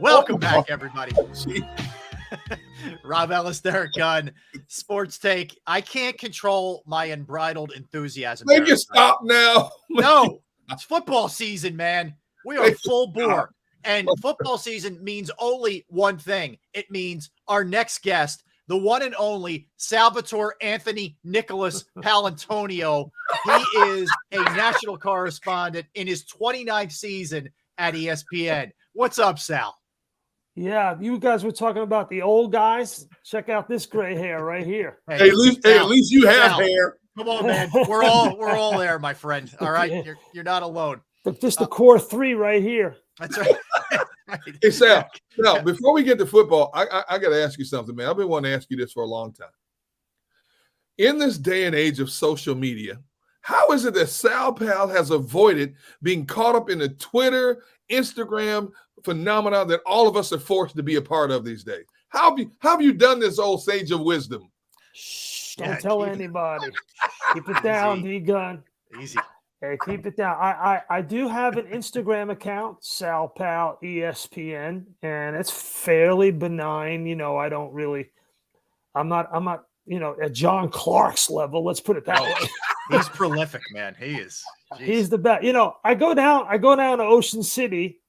Welcome back, everybody. Rob Ellis, Derek Gunn, Sports Take. I can't control my unbridled enthusiasm. Make it stop now. No, it's football season, man. We are full bore. And football season means only one thing. It means our next guest, the one and only Salvatore Anthony Nicholas Paolantonio. He is a national correspondent in his 29th season at ESPN. What's up, Sal? Yeah, you guys were talking about the old guys. Check out this gray hair right here. Hey, at least you have hair. Come on, man. We're all there, my friend. All right, you're not alone. Just the core three right here. That's right. Hey, Sal, now, before we get to football, I got to ask you something, man. I've been wanting to ask you this for a long time. In this day and age of social media, how is it that Sal Pal has avoided being caught up in the Twitter, Instagram phenomenon that all of us are forced to be a part of these days? How have you done this, old sage of wisdom? Shh, don't tell anybody. Keep it down, D-Gun. Easy. Hey, keep it down. I do have an Instagram account, Sal Pal ESPN, and it's fairly benign. You know, I'm not, at John Clark's level. Let's put it that way. He's prolific, man. He is. Jeez. He's the best. I go down to Ocean City.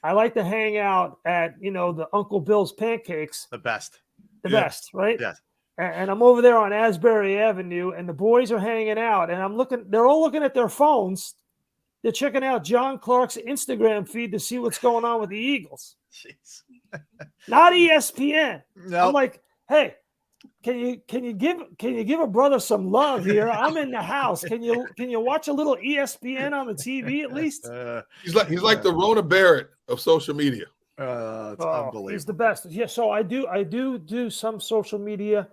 I like to hang out at, the Uncle Bill's Pancakes. The best. The best, right? Yes. And I'm over there on Asbury Avenue, and the boys are hanging out, and they're all looking at their phones. They're checking out John Clark's Instagram feed to see what's going on with the Eagles. Jeez. Not ESPN. Nope. I'm like, hey, can you give a brother some love here? I'm in the house. Can you watch a little ESPN on the TV at least? He's like the Rona Barrett of social media. It's unbelievable. He's the best. Yeah, so I do some social media,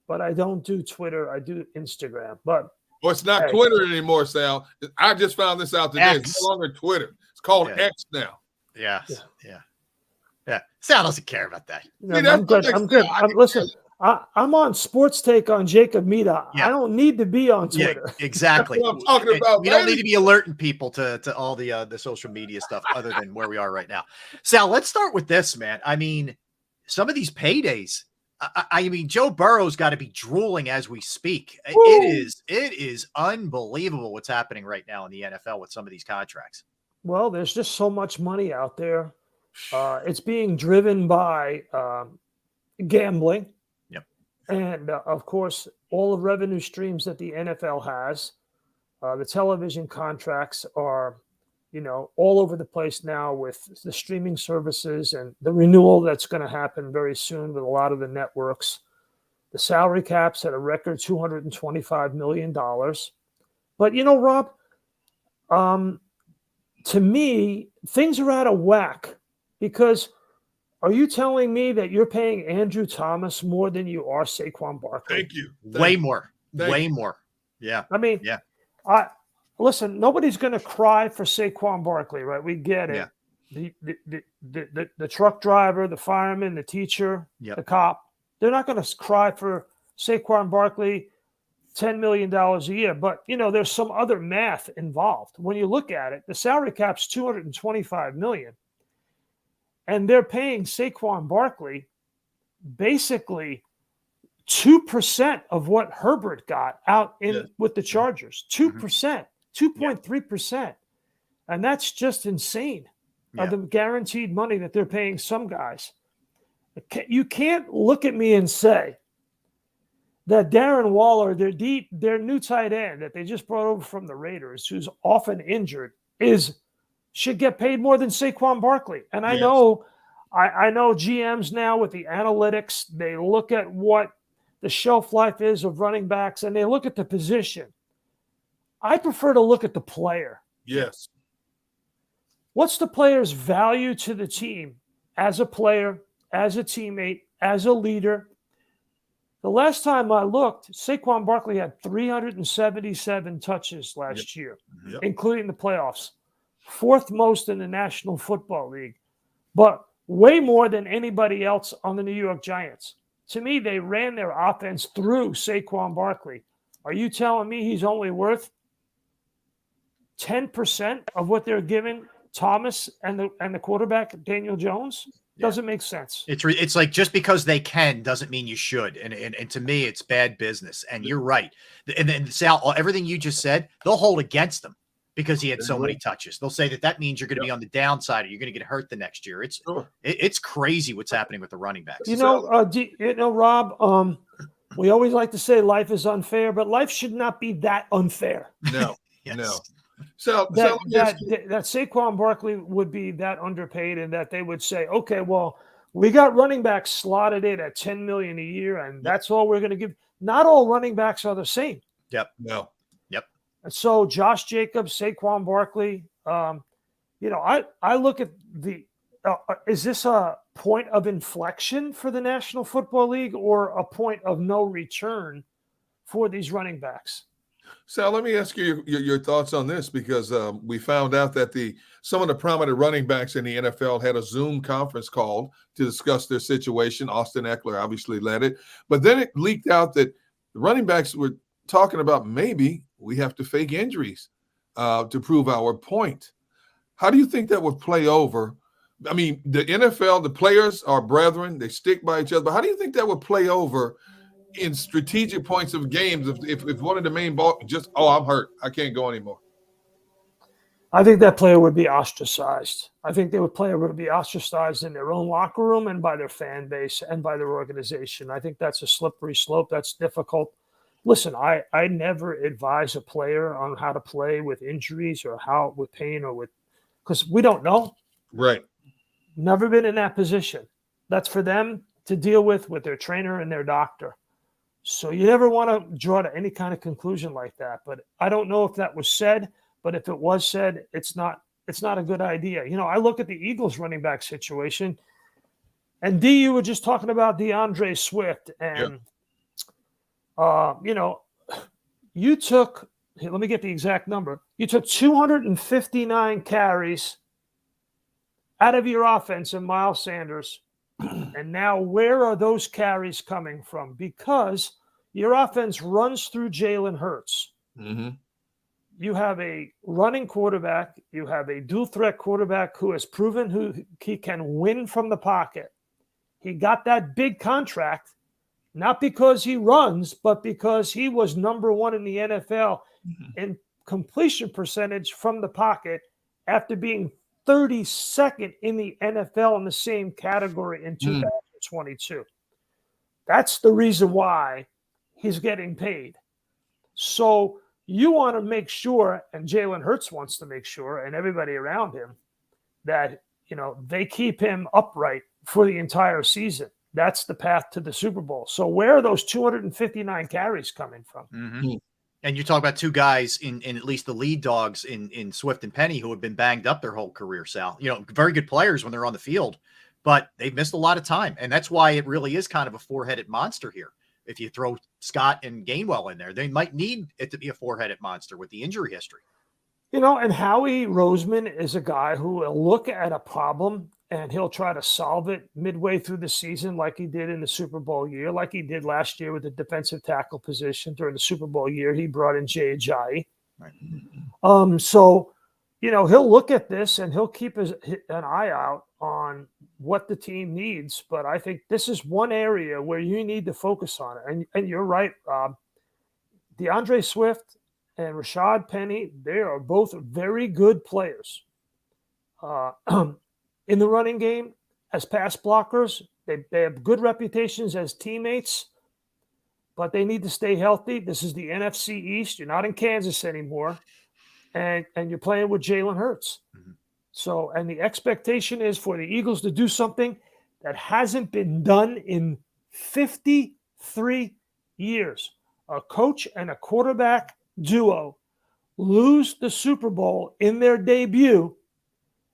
but I don't do Twitter. I do Instagram. But it's not Twitter anymore, Sal. I just found this out today. X. It's no longer Twitter. It's called X now. Yes. Yeah. Sal doesn't care about that. I'm good. Listen, I'm on Sports Take on JAKIB Media. Yeah. I don't need to be on Twitter. Yeah, exactly. That's what I'm talking about. We don't need to be alerting people to all the social media stuff other than where we are right now. Sal, let's start with this, man. I mean, some of these paydays. I mean, Joe Burrow's got to be drooling as we speak. Woo. It is unbelievable what's happening right now in the NFL with some of these contracts. Well, there's just so much money out there. It's being driven by gambling. And, of course, all the revenue streams that the NFL has, the television contracts are, all over the place now with the streaming services and the renewal that's going to happen very soon with a lot of the networks. The salary cap's at a record $225 million. But, Rob, to me, things are out of whack because – are you telling me that you're paying Andrew Thomas more than you are Saquon Barkley? Thank you. Way more. Yeah. I mean, listen, nobody's going to cry for Saquon Barkley, right? We get it. Yeah. The truck driver, the fireman, the teacher, the cop, they're not going to cry for Saquon Barkley $10 million a year. But, there's some other math involved. When you look at it, the salary cap's $225 million. And they're paying Saquon Barkley basically 2% of what Herbert got out with the Chargers. 2%, 2.3%. And that's just insane. The guaranteed money that they're paying some guys. You can't look at me and say that Darren Waller, their new tight end that they just brought over from the Raiders, who's often injured, should get paid more than Saquon Barkley. And I know GMs now with the analytics, they look at what the shelf life is of running backs and they look at the position. I prefer to look at the player. Yes. What's the player's value to the team as a player, as a teammate, as a leader? The last time I looked, Saquon Barkley had 377 touches last year, including the playoffs. Fourth most in the National Football League, but way more than anybody else on the New York Giants. To me, they ran their offense through Saquon Barkley. Are you telling me he's only worth 10% of what they're giving Thomas and the quarterback Daniel Jones doesn't make sense. It's like just because they can doesn't mean you should. And to me, it's bad business. And you're right. And then Sal, everything you just said, they'll hold against him because he had so many touches. They'll say that means you're going to be on the downside or you're going to get hurt the next year. It's crazy what's happening with the running backs. Rob, we always like to say life is unfair, but life should not be that unfair. No, Yes. no. So that Saquon Barkley would be that underpaid, and that they would say, okay, well, we got running backs slotted in at $10 million a year, and that's all we're going to give. Not all running backs are the same. Yep. No. Yep. And so Josh Jacobs, Saquon Barkley, I look at is this a point of inflection for the National Football League or a point of no return for these running backs? Sal, let me ask you your thoughts on this, because we found out that some of the prominent running backs in the NFL had a Zoom conference call to discuss their situation. Austin Eckler obviously led it. But then it leaked out that the running backs were talking about maybe we have to fake injuries to prove our point. How do you think that would play over? I mean, the NFL, the players are brethren. They stick by each other. But how do you think that would play over in strategic points of games if one of the main ball I'm hurt, I can't go anymore? I think that player would be ostracized. I think the player would be ostracized in their own locker room and by their fan base and by their organization. I think that's a slippery slope. That's difficult. Listen, I never advise a player on how to play with injuries or how with pain or because we don't know. Right. Never been in that position. That's for them to deal with their trainer and their doctor. So you never want to draw to any kind of conclusion like that. But I don't know if that was said, but if it was said, it's not a good idea. I look at the Eagles running back situation, and D, you were just talking about DeAndre Swift. And, you took, let me get the exact number. You took 259 carries out of your offense in Miles Sanders. And now where are those carries coming from? Because your offense runs through Jalen Hurts. Mm-hmm. You have a running quarterback. You have a dual threat quarterback who has proven who he can win from the pocket. He got that big contract, not because he runs, but because he was number one in the NFL in completion percentage from the pocket after being 32nd in the NFL in the same category in 2022. That's the reason why he's getting paid. So you want to make sure, and Jalen Hurts wants to make sure, and everybody around him, that they keep him upright for the entire season. That's the path to the Super Bowl. So where are those 259 carries coming from? Mm-hmm. And you talk about two guys in at least the lead dogs in Swift and Penny who have been banged up their whole career, Sal. Very good players when they're on the field, but they've missed a lot of time. And that's why it really is kind of a four-headed monster here. If you throw Scott and Gainwell in there, they might need it to be a four-headed monster with the injury history. And Howie Roseman is a guy who will look at a problem and he'll try to solve it midway through the season like he did in the Super Bowl year, like he did last year with the defensive tackle position. During the Super Bowl year, he brought in Jay. Right. So, he'll look at this and he'll keep an eye out on what the team needs. But I think this is one area where you need to focus on it. And you're right, Rob. DeAndre Swift and Rashad Penny, they are both very good players. In the running game, as pass blockers, they have good reputations as teammates, but they need to stay healthy. This is the NFC East. You're not in Kansas anymore, and you're playing with Jalen Hurts. Mm-hmm. So, and the expectation is for the Eagles to do something that hasn't been done in 53 years. A coach and a quarterback duo lose the Super Bowl in their debut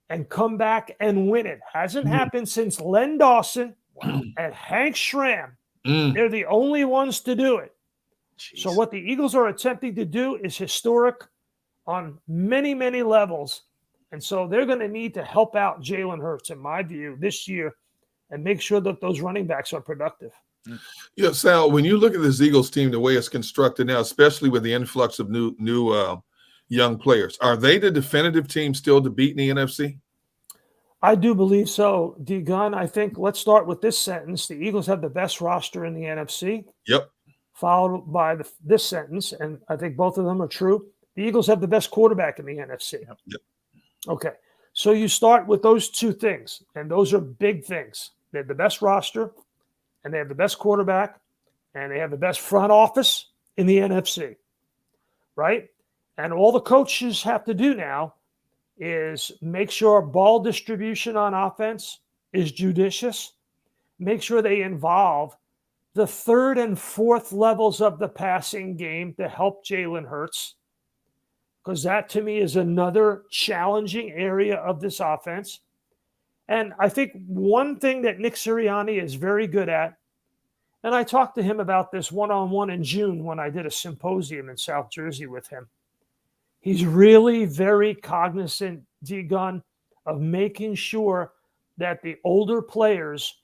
and come back and win it. Hasn't happened since Len Dawson and Hank Schramm. They're the only ones to do it. Jeez. So what the Eagles are attempting to do is historic on many, many levels. And so they're going to need to help out Jalen Hurts, in my view, this year and make sure that those running backs are productive. Yeah, Sal, when you look at this Eagles team, the way it's constructed now, especially with the influx of new young players. Are they the definitive team still to beat in the NFC? I do believe so, D-Gun. I think let's start with this sentence. The Eagles have the best roster in the NFC. Yep. Followed by this sentence, and I think both of them are true. The Eagles have the best quarterback in the NFC. Yep. Okay. So you start with those two things, and those are big things. They have the best roster, and they have the best quarterback, and they have the best front office in the NFC, right? And all the coaches have to do now is make sure ball distribution on offense is judicious, make sure they involve the third and fourth levels of the passing game to help Jalen Hurts, because that to me is another challenging area of this offense. And I think one thing that Nick Sirianni is very good at, and I talked to him about this one-on-one in June when I did a symposium in South Jersey with him. He's really very cognizant, D-Gun, of making sure that the older players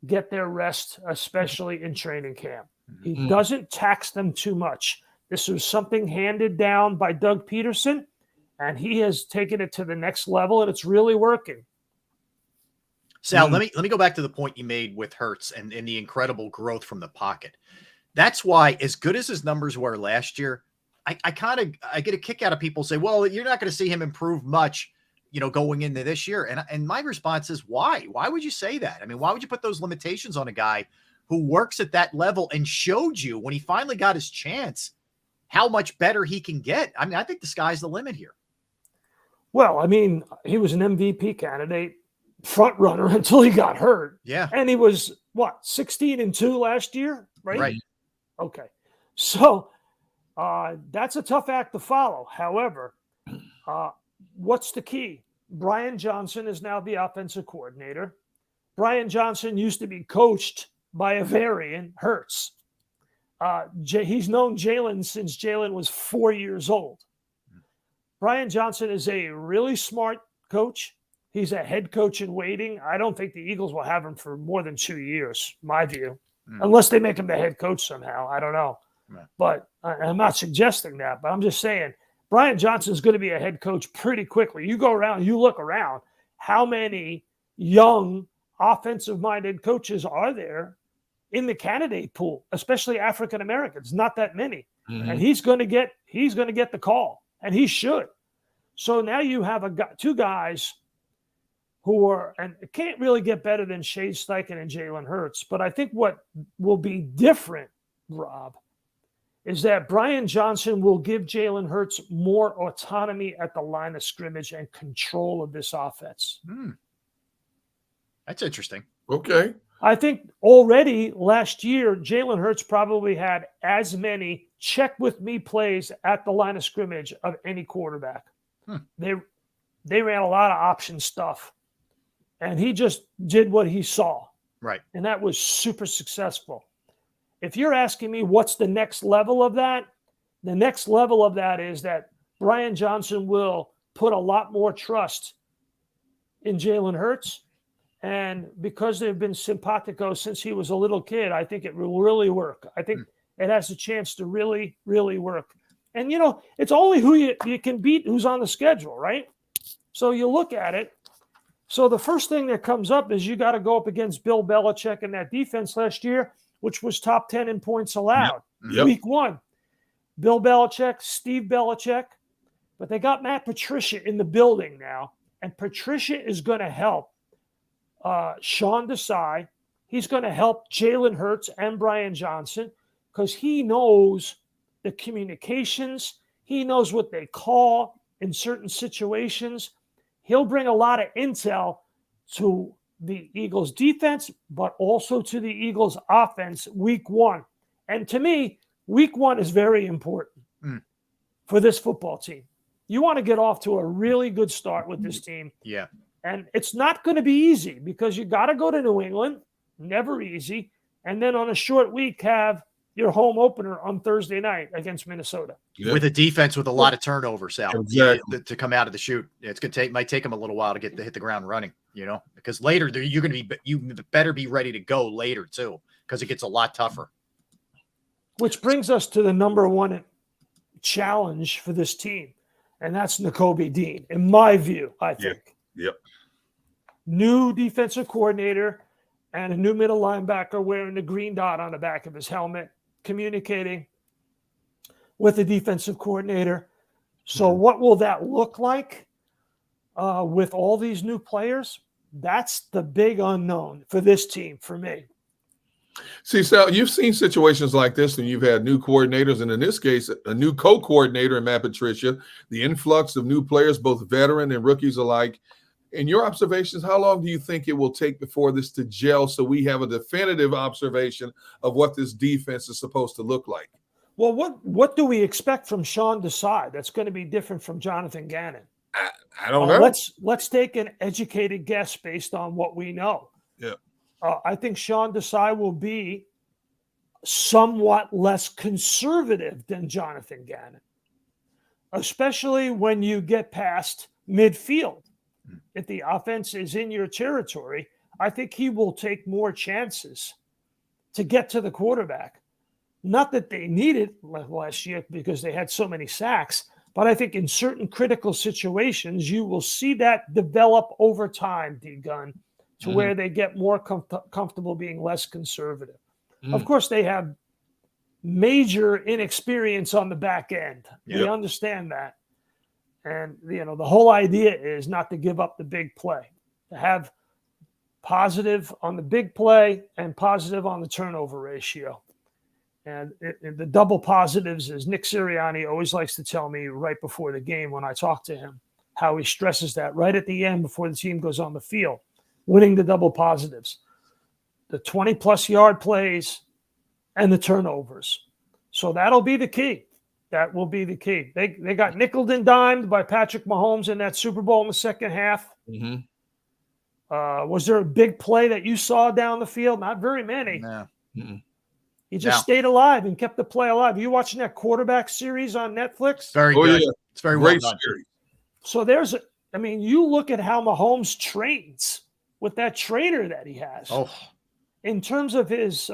get their rest, especially in training camp. He doesn't tax them too much. This was something handed down by Doug Peterson, and he has taken it to the next level, and it's really working. Sal, let me go back to the point you made with Hurts and the incredible growth from the pocket. That's why, as good as his numbers were last year, I get a kick out of people say, well, you're not going to see him improve much, going into this year. And my response is, why? Why would you say that? I mean, why would you put those limitations on a guy who works at that level and showed you when he finally got his chance how much better he can get? I mean, I think the sky's the limit here. Well, I mean, he was an MVP candidate, front runner until he got hurt. Yeah. And he was, 16-2 last year, right? Right. Okay. So that's a tough act to follow. However, what's the key? Brian Johnson is now the offensive coordinator. Brian Johnson used to be coached by a variant, Hurts. He's known Jalen since Jalen was 4 years old. Brian Johnson is a really smart coach. He's a head coach in waiting. I don't think the Eagles will have him for more than 2 years, my view, unless they make him the head coach somehow. I don't know. But I'm not suggesting that, but I'm just saying Brian Johnson is going to be a head coach pretty quickly. You go around, you look around, how many young offensive-minded coaches are there in the candidate pool, especially African Americans? Not that many. And he's going to get the call, and he should. So now you have two guys who are, and it can't really get better than Shea Steichen and Jalen Hurts. But I think what will be different, Rob, is that Brian Johnson will give Jalen Hurts more autonomy at the line of scrimmage and control of this offense. That's interesting. Okay. I think already last year, Jalen Hurts probably had as many check with me plays at the line of scrimmage of any quarterback. They ran a lot of option stuff, and he just did what he saw. Right. And that was super successful. If you're asking me what's the next level of that, the next level of that is that Brian Johnson will put a lot more trust in Jalen Hurts. And because they've been simpatico since he was a little kid, I think it will really work. I think it has a chance to really, really work. And, it's only who you can beat who's on the schedule, right? So you look at it. So the first thing that comes up is you got to go up against Bill Belichick and that defense last year, which was top 10 in points allowed. Week 1. Bill Belichick, Steve Belichick. But they got Matt Patricia in the building now. And Patricia is going to help Sean Desai. He's going to help Jalen Hurts and Brian Johnson because he knows the communications. He knows what they call in certain situations. He'll bring a lot of intel to the Eagles defense, but also to the Eagles offense week 1. And to me, week 1 is very important for this football team. You want to get off to a really good start with this team. Yeah. And it's not going to be easy because you got to go to New England. Never easy. And then on a short week, have your home opener on Thursday night against Minnesota. Yeah. With a defense with a lot of turnover, Sal, exactly. to come out of the chute. It's going to might take them a little while to hit the ground running, because later you better be ready to go later too, because it gets a lot tougher. Which brings us to the number one challenge for this team. and that's Nakobe Dean, in my view, I think. Yep. New defensive coordinator and a new middle linebacker wearing the green dot on the back of his helmet, communicating with the defensive coordinator. So what will that look like with all these new players? That's the big unknown for this team, for me. See, Sal, you've seen situations like this, and you've had new coordinators, and in this case, a new co-coordinator in Matt Patricia, the influx of new players, both veteran and rookies alike. In your observations, how long do you think it will take before this to gel so we have a definitive observation of what this defense is supposed to look like? Well, what do we expect from Sean Desai that's going to be different from Jonathan Gannon? I don't know. Let's take an educated guess based on what we know. Yeah. I think Sean Desai will be somewhat less conservative than Jonathan Gannon, especially when you get past midfield. If the offense is in your territory, I think he will take more chances to get to the quarterback. Not that they needed last year because they had so many sacks, but I think in certain critical situations, you will see that develop over time, D-Gun, to where they get more comfortable being less conservative. Of course, they have major inexperience on the back end. Yep. We understand that. And, the whole idea is not to give up the big play, to have positive on the big play and positive on the turnover ratio. And the double positives, as Nick Sirianni always likes to tell me right before the game when I talk to him, how he stresses that right at the end before the team goes on the field, winning the double positives, the 20-plus yard plays and the turnovers. So that'll be the key. That will be the key. They got nickeled and dimed by Patrick Mahomes in that Super Bowl in the second half. Was there a big play that you saw down the field? Not very many. No. He just stayed alive and kept the play alive. Are you watching that quarterback series on Netflix? Very good. Yeah. It's very Great well done. series. So you look at how Mahomes trains with that trainer that he has. Oh, In terms of his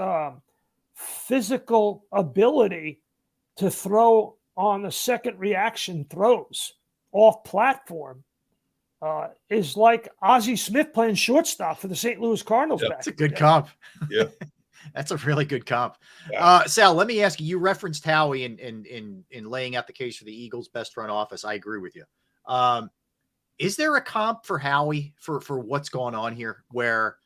physical ability to throw on the second reaction throws off platform is like Ozzie Smith playing shortstop for the St. Louis Cardinals. Yeah. that's a good comp. Yeah. That's a really good comp. Yeah. Sal, let me ask you, you referenced Howie in laying out the case for the Eagles' best front office. I agree with you. Is there a comp for Howie for what's going on here where,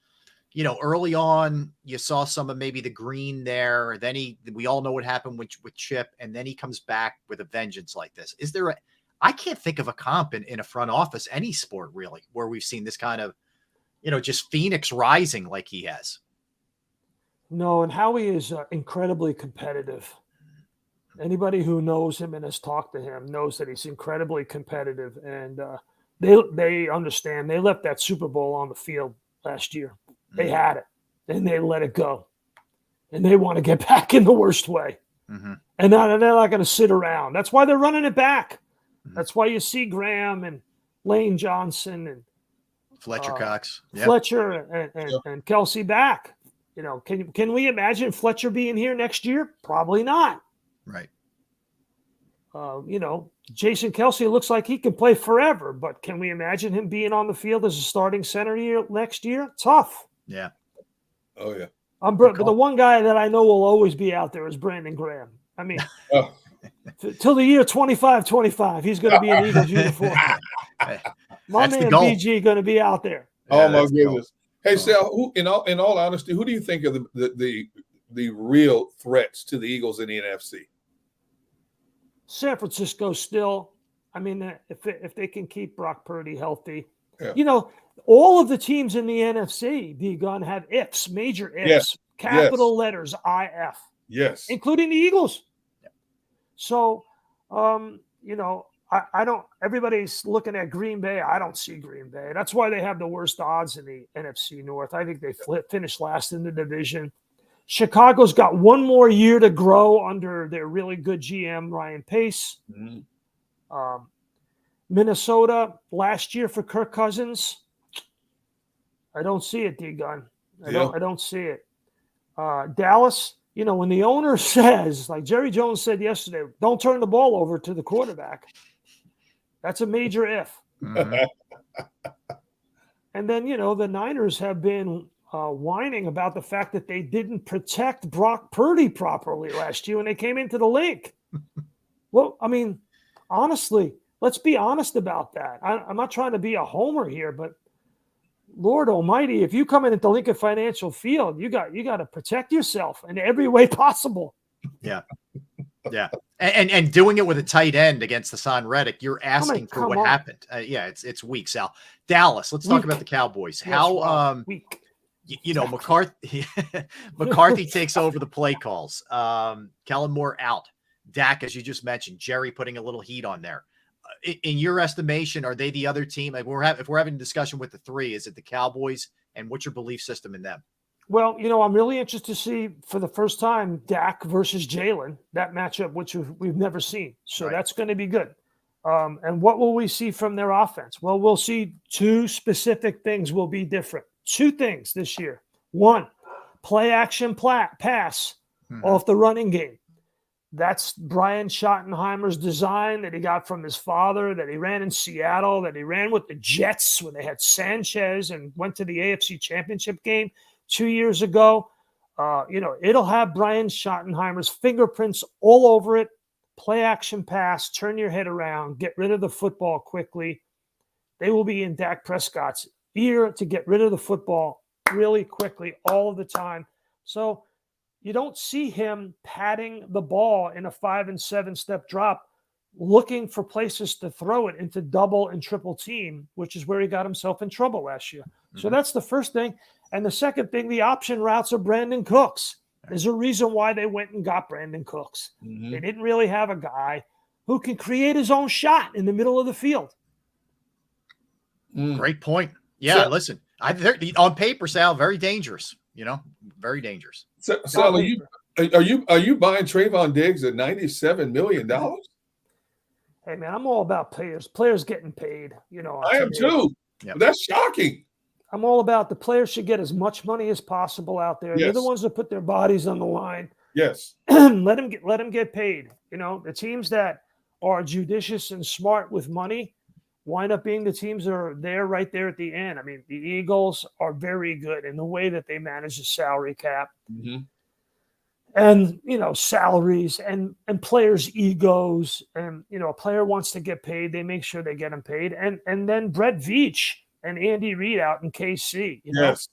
early on you saw some of maybe the green there, then we all know what happened with Chip, and then he comes back with a vengeance like this. Is there I can't think of a comp in a front office, any sport really, where we've seen this kind of, just Phoenix rising like he has. No, and Howie is incredibly competitive. Anybody who knows him and has talked to him knows that he's incredibly competitive, and they understand. They left that Super Bowl on the field last year. They had it, and they let it go, and they want to get back in the worst way. And they're not going to sit around. That's why they're running it back. That's why you see Graham and Lane Johnson and Fletcher Cox, Fletcher and Kelsey back. Can we imagine Fletcher being here next year? Probably not. Right. Jason Kelsey looks like he can play forever, but can we imagine him being on the field as a starting center next year? Tough. Yeah. Oh, yeah. But the one guy that I know will always be out there is Brandon Graham. I mean, till the year 25, he's going to be in Eagles uniform. My man BG going to be out there. Oh, my goodness. Hey, Sal, in all honesty, who do you think are the real threats to the Eagles in the NFC? San Francisco still. I mean, if they can keep Brock Purdy healthy. Yeah. All of the teams in the NFC, D-Gun, have ifs, major ifs, capital letters, IF. Yes. Including the Eagles. Yeah. So, I don't – everybody's looking at Green Bay. I don't see Green Bay. That's why they have the worst odds in the NFC North. I think they finished last in the division. Chicago's got one more year to grow under their really good GM, Ryan Pace. Minnesota, last year for Kirk Cousins, I don't see it, D-Gun. I don't see it. Dallas, when the owner says, like Jerry Jones said yesterday, don't turn the ball over to the quarterback. That's a major if. Mhm. And then, the Niners have been whining about the fact that they didn't protect Brock Purdy properly last year when they came into the league. Well, I mean, honestly, let's be honest about that. I'm not trying to be a homer here, but Lord Almighty, if you come in at the Lincoln Financial Field, you got to protect yourself in every way possible. Yeah. Yeah. And doing it with a tight end against Hassan Reddick, you're asking for what happened. Yeah, it's weak, Sal. Dallas, let's talk about the Cowboys. Yes, How weak. McCarthy takes over the play calls. Kellen Moore out. Dak, as you just mentioned, Jerry putting a little heat on there. In your estimation, are they the other team? Like if we're having a discussion with the three, is it the Cowboys? And what's your belief system in them? Well, I'm really interested to see for the first time Dak versus Jalen, that matchup, which we've never seen. So That's going to be good. And what will we see from their offense? Well, we'll see two specific things will be different. Two things this year. One, play action pass off the running game. That's Brian Schottenheimer's design that he got from his father, that he ran in Seattle, that he ran with the Jets when they had Sanchez and went to the AFC Championship game 2 years ago. It'll have Brian Schottenheimer's fingerprints all over it. Play action pass, turn your head around, get rid of the football quickly. They will be in Dak Prescott's ear to get rid of the football really quickly all of the time. So you don't see him patting the ball in a 5 and 7 step drop, looking for places to throw it into double and triple team, which is where he got himself in trouble last year. Mm-hmm. So that's the first thing. And the second thing, the option routes are Brandon Cooks. There's a reason why they went and got Brandon Cooks. Mm-hmm. They didn't really have a guy who can create his own shot in the middle of the field. Great point. Yeah, so, listen, on paper, Sal, very dangerous. Very dangerous. So are you buying Trayvon Diggs at $97 million? Hey man, I'm all about players getting paid. I am too. Yep. That's shocking. I'm all about the players should get as much money as possible out there. Yes. They're the ones that put their bodies on the line. Yes. Let them get paid. The teams that are judicious and smart with money wind up being the teams that are there right there at the end. I mean, the Eagles are very good in the way that they manage the salary cap. Mm-hmm. And, salaries and players' egos. And, a player wants to get paid. They make sure they get them paid. And then Brett Veach and Andy Reid out in KC. Yes.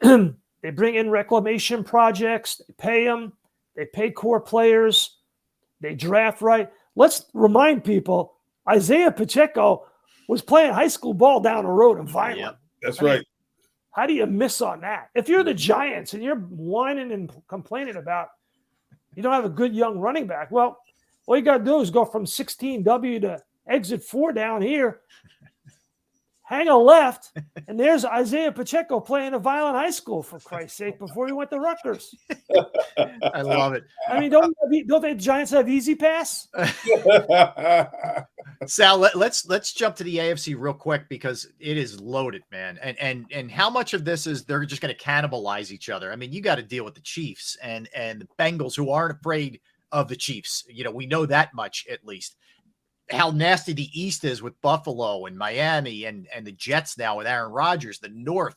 They bring in reclamation projects. They pay them. They pay core players. They draft right. Let's remind people, Isaiah Pacheco was playing high school ball down the road in Vineland. Yeah, that's right. How do you miss on that? If you're the Giants and you're whining and complaining about you don't have a good young running back, well, all you got to do is go from 16W to exit 4 down here, hang a left, and there's Isaiah Pacheco playing at Vineland High School, for Christ's sake, before he went to Rutgers. I love it. I mean, don't the Giants have easy pass? Sal, let's jump to the AFC real quick because it is loaded, man. And how much of this is they're just going to cannibalize each other? I mean, you got to deal with the Chiefs and the Bengals, who aren't afraid of the Chiefs. We know that much at least. How nasty the East is with Buffalo and Miami and the Jets now with Aaron Rodgers. The North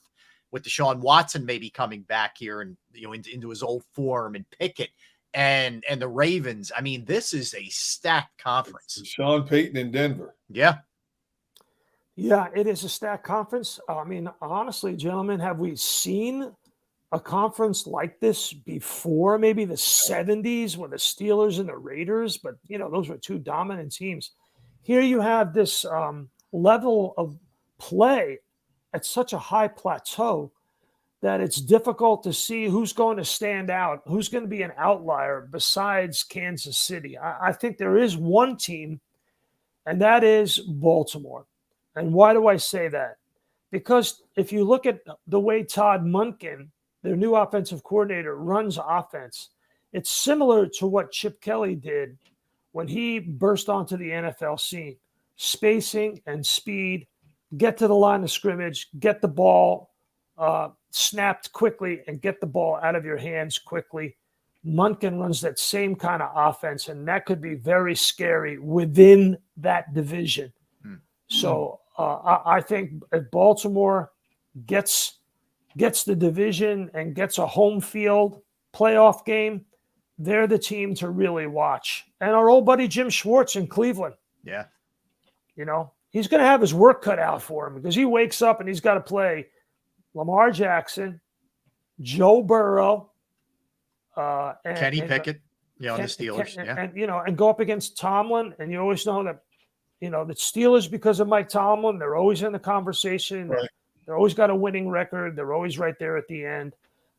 with Deshaun Watson maybe coming back here and into his old form, and Pickett and the Ravens. I mean, this is a stacked conference. Sean Payton in Denver. Yeah. Yeah, it is a stacked conference. I mean, honestly, gentlemen, have we seen a conference like this before? Maybe the 70s with the Steelers and the Raiders, but those were two dominant teams. Here you have this level of play at such a high plateau that it's difficult to see who's going to stand out, who's going to be an outlier besides Kansas City. I think there is one team, and that is Baltimore. And why do I say that? Because if you look at the way Todd Monken, their new offensive coordinator, runs offense, it's similar to what Chip Kelly did when he burst onto the NFL scene. Spacing and speed, get to the line of scrimmage, get the ball snapped quickly, and get the ball out of your hands quickly. Munkin runs that same kind of offense, and that could be very scary within that division. So I think if Baltimore gets the division and gets a home field playoff game, they're the team to really watch. And our old buddy Jim Schwartz in Cleveland. Yeah. He's going to have his work cut out for him because he wakes up and he's got to play Lamar Jackson, Joe Burrow, and Kenny Pickett, on the Steelers. And go up against Tomlin. And you always know that, the Steelers, because of Mike Tomlin, they're always in the conversation. Right. They're always got a winning record. They're always right there at the end.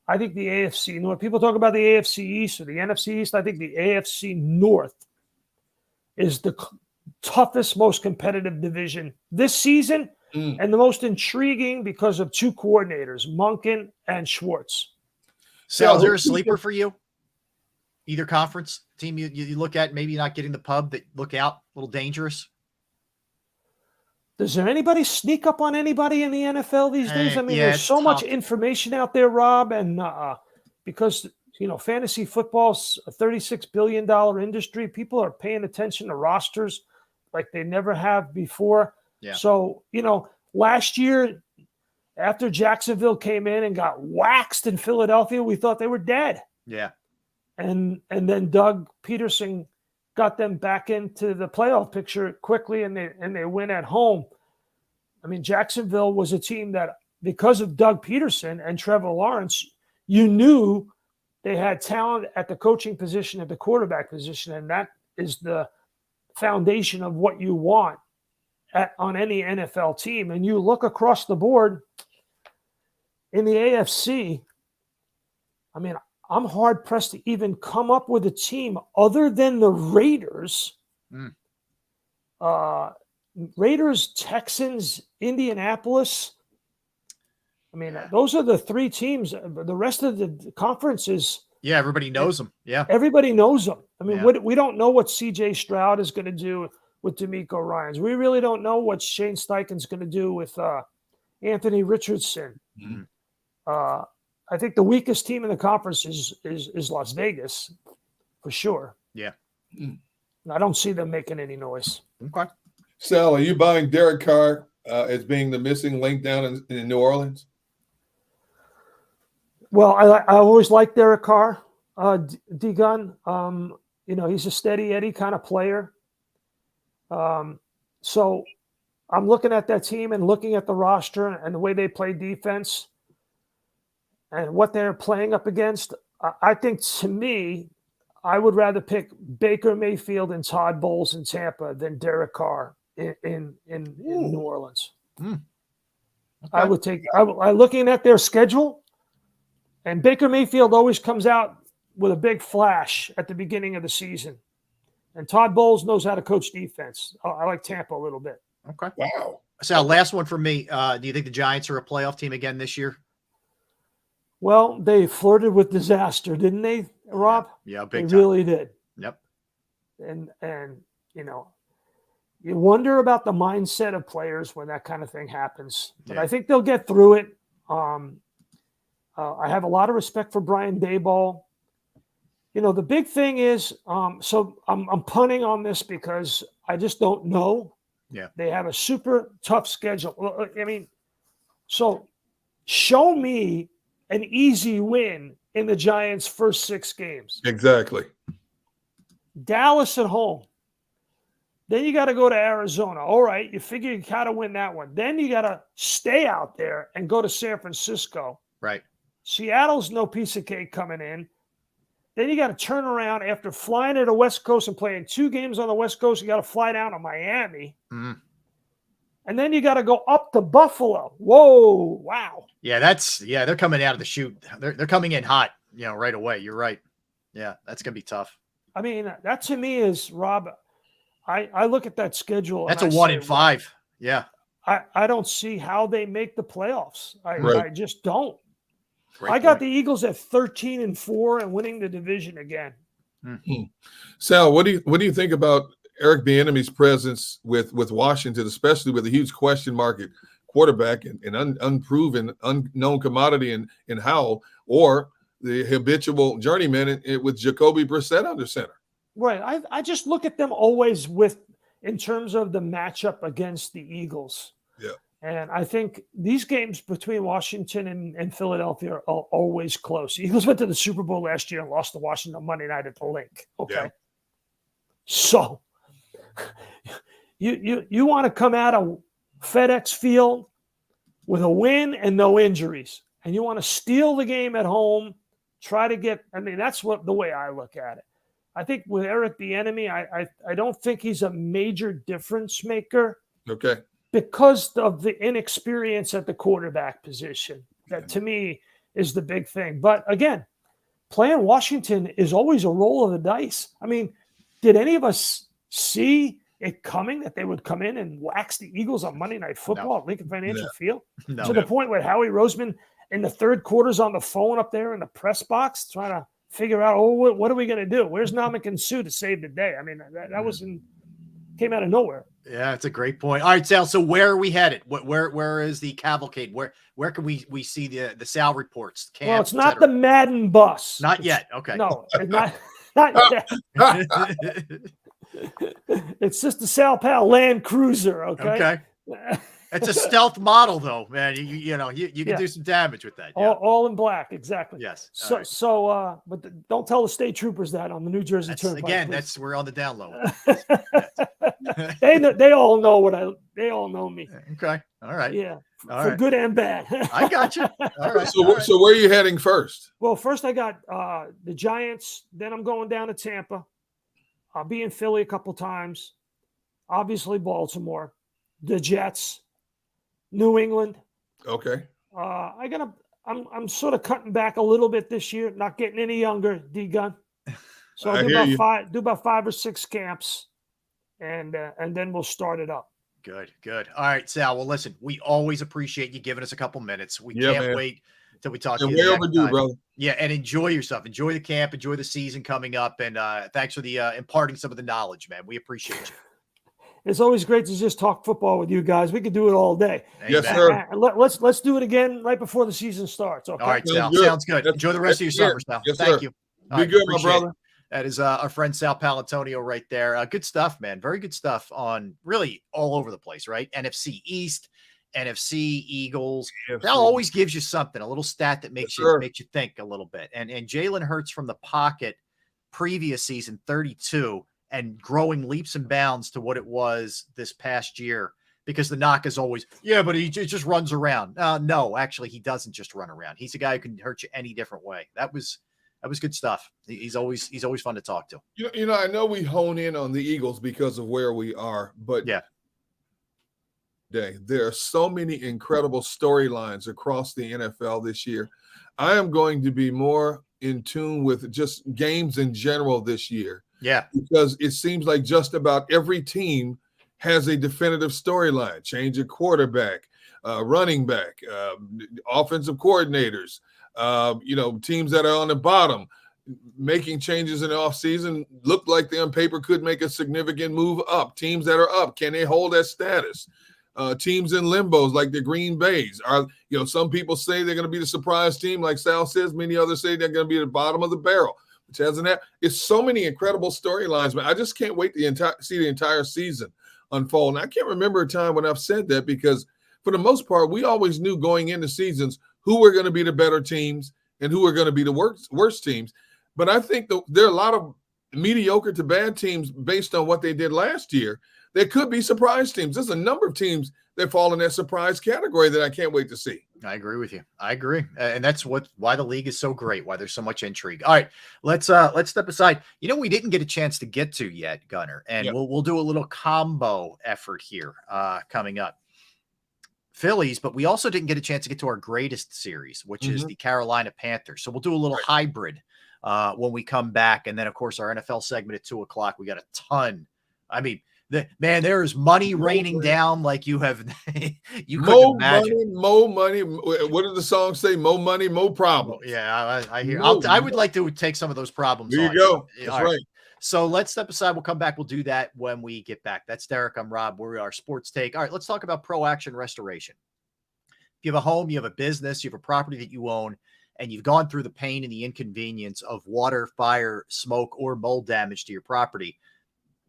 I think the AFC, when people talk about the AFC East or the NFC East, I think the AFC North is the toughest, most competitive division this season and the most intriguing because of two coordinators, Munkin and Schwartz. Sal, is there a sleeper for you? Either conference team you look at, maybe not getting the pub, that look out, a little dangerous? Does there anybody sneak up on anybody in the NFL these days? I mean, there's so much information out there, Rob, and because fantasy football's a $36 billion industry, people are paying attention to rosters like they never have before. Yeah. So, last year after Jacksonville came in and got waxed in Philadelphia, we thought they were dead. Yeah. And then Doug Peterson got them back into the playoff picture quickly, and they win at home. I mean, Jacksonville was a team that, because of Doug Peterson and Trevor Lawrence, you knew they had talent at the coaching position, at the quarterback position, and that is the foundation of what you want on any NFL team. And you look across the board in the AFC, I mean, I'm hard-pressed to even come up with a team other than the Raiders. Raiders, Texans, Indianapolis. I mean, those are the three teams. The rest of the conference is... Yeah, everybody knows them. Yeah. Everybody knows them. I mean, we don't know what C.J. Stroud is going to do with DeMeco Ryans. We really don't know what Shane Steichen's going to do with Anthony Richardson. I think the weakest team in the conference is Las Vegas, for sure. Yeah. I don't see them making any noise. Okay. Sal, are you buying Derek Carr as being the missing link down in New Orleans? Well, I always liked Derek Carr, D-Gun. He's a steady Eddie kind of player. So I'm looking at that team and looking at the roster and the way they play defense and what they're playing up against. I think, to me, I would rather pick Baker Mayfield and Todd Bowles in Tampa than Derek Carr in New Orleans. Okay. I looking at their schedule, and Baker Mayfield always comes out with a big flash at the beginning of the season. And Todd Bowles knows how to coach defense. I like Tampa a little bit. Okay. Wow. Sal, last one for me. Do you think the Giants are a playoff team again this year? Well, they flirted with disaster, didn't they, Rob? Yeah, big time. They really did. Yep. And you wonder about the mindset of players when that kind of thing happens. But I think they'll get through it. I have a lot of respect for Brian Daboll. The big thing is, so I'm punting on this because I just don't know. Yeah. They have a super tough schedule. I mean, so show me an easy win in the Giants' first 6 games. Exactly. Dallas at home. Then you got to go to Arizona. All right, you figure you got to win that one. Then you got to stay out there and go to San Francisco. Right. Seattle's no piece of cake coming in. Then you got to turn around after flying to the West Coast and playing 2 games on the West Coast. You got to fly down to Miami. Mm-hmm. And then you got to go up to Buffalo. Whoa, wow. Yeah, they're coming out of the chute. They're coming in hot, right away. You're right. Yeah, that's going to be tough. I mean, that to me is, Rob, I look at that schedule. That's a 1 in 5. Yeah. I don't see how they make the playoffs. I just don't. Great I got point. the Eagles at 13-4 and winning the division again. Mm-hmm. Sal, what do you think about Eric Bieniemy's presence with Washington, especially with a huge question mark at quarterback and unproven, unknown commodity in Howell, or the habitual journeyman with Jacoby Brissett under center. Right. I just look at them always in terms of the matchup against the Eagles. Yeah. And I think these games between Washington and Philadelphia are always close. The Eagles went to the Super Bowl last year and lost to Washington on Monday night at the Link. Okay. Yeah. So you want to come out of FedEx Field with a win and no injuries, and you want to steal the game at home, try to get – I mean, that's the way I look at it. I think with Eric Bieniemy, I don't think he's a major difference maker. Okay. Because of the inexperience at the quarterback position. That, to me, is the big thing. But, again, playing Washington is always a roll of the dice. I mean, did any of us see it coming that they would come in and wax the Eagles on Monday Night Football at Lincoln Financial Field? To the point where Howie Roseman in the third quarter's on the phone up there in the press box trying to figure out, what are we going to do? Where's Ndamukong Suh to save the day? I mean, that came out of nowhere. Yeah, it's a great point. All right, Sal. So where are we headed? Where is the cavalcade? Where can we see the Sal reports? Camp, well, it's not the Madden bus. Not yet. Okay. No, not yet. It's just the Sal Pal Land Cruiser. Okay. It's a stealth model, though, man. You can do some damage with that. Yeah. All in black, exactly. Yes. But don't tell the state troopers that on the New Jersey Turnpike. Again, we're on the down low. They all know they all know me. Okay. All right. Yeah. For good and bad. I got you. All right. So where are you heading first? Well, first I got the Giants. Then I'm going down to Tampa. I'll be in Philly a couple times. Obviously Baltimore, the Jets, New England. Okay. I'm sort of cutting back a little bit this year, not getting any younger, D-Gun. So I'll do about 5 or 6 camps, and then we'll start it up. Good. All right, Sal. Well, listen, we always appreciate you giving us a couple minutes. We can't wait till we talk to you. Way overdue, brother. Yeah, and enjoy yourself. Enjoy the camp. Enjoy the season coming up. And thanks for the imparting some of the knowledge, man. We appreciate you. It's always great to just talk football with you guys. We could do it all day. Yes, sir. Let's do it again right before the season starts. Okay? All right, Sal. Sounds good. Enjoy the rest of your summer, Sal. Yes, Thank you. Be good, my brother. That is our friend Sal Paolantonio right there. Good stuff, man. Very good stuff on really all over the place, right? NFC East, NFC, Eagles. Sal always gives you something, a little stat that makes you think a little bit. And Jalen Hurts from the pocket previous season, 32, and growing leaps and bounds to what it was this past year, because the knock is always, but he just runs around. No, actually, he doesn't just run around. He's a guy who can hurt you any different way. That was good stuff. He's always fun to talk to. I know we hone in on the Eagles because of where we are, but there are so many incredible storylines across the NFL this year. I am going to be more in tune with just games in general this year. Yeah, because it seems like just about every team has a definitive storyline. Change of quarterback, running back, offensive coordinators, teams that are on the bottom making changes in the offseason look like they on paper could make a significant move up. Teams that are up, can they hold that status? Teams in limbos like the Green Bays are, some people say they're going to be the surprise team, like Sal says. Many others say they're going to be at the bottom of the barrel, which hasn't happened. It's so many incredible storylines, man. I just can't wait to see the entire season unfold. And I can't remember a time when I've said that, because for the most part, we always knew going into seasons who were going to be the better teams and who were going to be the worst teams. But I think there are a lot of mediocre to bad teams based on what they did last year. There could be surprise teams. There's a number of teams that fall in that surprise category that I can't wait to see. I agree with you. I agree. And that's why the league is so great, why there's so much intrigue. All right, let's step aside. We didn't get a chance to get to yet, Gunner, and we'll do a little combo effort here coming up. Phillies, but we also didn't get a chance to get to our greatest series, which is the Carolina Panthers. So we'll do a little hybrid when we come back. And then, of course, our NFL segment at 2:00. We got a ton. I mean, there is money raining down like you have. You couldn't imagine. More money. What did the song say? More money, more problems. Yeah, I hear. I would like to take some of those problems. There you go. That's right. So let's step aside. We'll come back. We'll do that when we get back. That's Derek. I'm Rob. We're our Sports Take. All right, let's talk about Pro Action Restoration. If you have a home, you have a business, you have a property that you own, and you've gone through the pain and the inconvenience of water, fire, smoke, or mold damage to your property,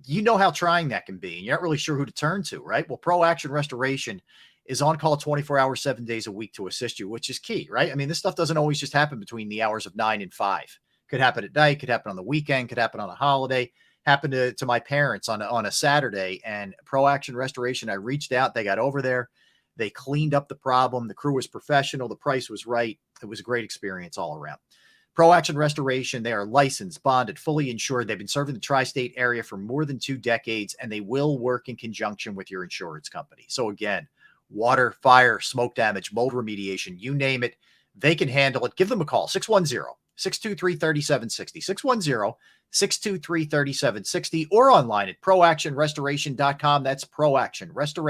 you know how trying that can be. And you're not really sure who to turn to, right? Well, Pro Action Restoration is on call 24 hours, 7 days a week to assist you, which is key, right? I mean, this stuff doesn't always just happen between the hours of 9 and 5. Could happen at night, could happen on the weekend, could happen on a holiday. Happened to my parents on a Saturday, and Pro Action Restoration, I reached out, they got over there, they cleaned up the problem. The crew was professional, the price was right. It was a great experience all around. Pro Action Restoration, they are licensed, bonded, fully insured. They've been serving the tri-state area for more than 2 decades, and they will work in conjunction with your insurance company. So again, water, fire, smoke damage, mold remediation, you name it, they can handle it. Give them a call, 610-623-3760, 610-623-3760, or online at proactionrestoration.com. That's Pro Action Restoration.